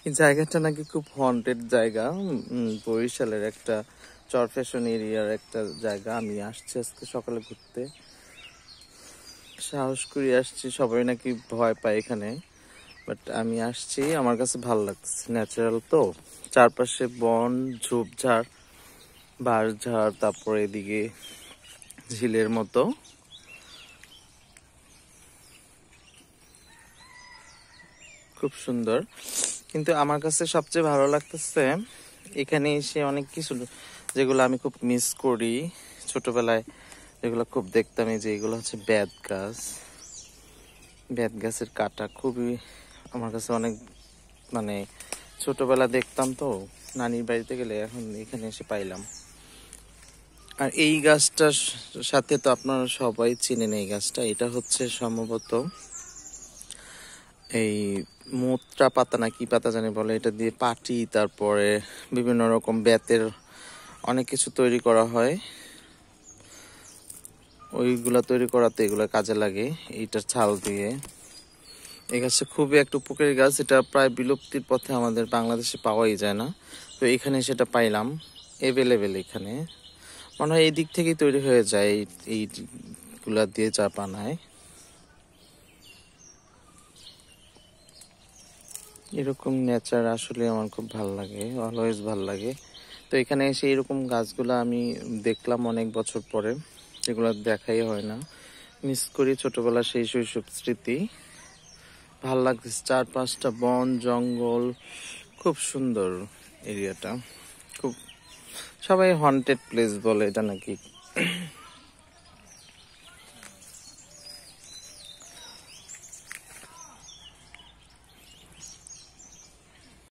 এই জায়গাটা নাকি খুব হন্টেড জায়গা। বরিশালের একটা চরফ্যাশন এরিয়ার একটা জায়গা। আমি আসছি আজকে সকালে ঘুরতে, সাহস করে আসছি। সবাই নাকি ভয় পায় এখানে, বাট আমি আসছি, আমার কাছে ভালো লাগছে। ন্যাচারাল তো, চারপাশে বন, ঝোপঝাড়, বাঁশঝাড়, তারপরে এদিকে ঝিলের মতো। খুব সুন্দর। কিন্তু আমার কাছে সবচেয়ে ভালো লাগতেছে এখানে এসে অনেক কিছু যেগুলো আমি খুব মিস করি ছোটবেলায়, যেগুলো খুব দেখতাম। এই যে এগুলো হচ্ছে বেত গাছ। বেত গাছের কাটা খুবই আমার কাছে অনেক, মানে ছোটবেলা দেখতাম তো নানির বাড়িতে গেলে, এখন এখানে এসে পাইলাম। আর এই গাছটার সাথে তো আপনারা সবাই চিনেন এই গাছটা। এটা হচ্ছে সম্ভবত এই মোত্রা পাতা না কি পাতা জানি বলে, এটা দিয়ে পাটি, তারপরে বিভিন্ন রকম বেতের অনেক কিছু তৈরি করা হয়। ওইগুলা তৈরি করাতে এগুলা কাজে লাগে, এইটার ছাল দিয়ে। এই গাছটা খুবই একটা উপকারী গাছ। এটা প্রায় বিলুপ্তির পথে, আমাদের বাংলাদেশে পাওয়াই যায় না। তো এখানে সেটা পাইলাম এভেলেবেল। এখানে মনে হয় এই দিক থেকেই তৈরি হয়ে যায়, এইগুলা দিয়ে চা বানায়। এরকম নেচার আসলে আমার খুব ভালো লাগে, অলওয়েজ ভালো লাগে। তো এখানে এসে এরকম গাছগুলো আমি দেখলাম অনেক বছর পরে, যেগুলো দেখাই হয় না। মিস করি ছোটবেলার সেই শৈশব স্মৃতি। ভাল লাগছে, চারপাশটা বন জঙ্গল, খুব সুন্দর এরিয়াটা। খুব, সবাই হন্টেড প্লেস বলে এটা নাকি।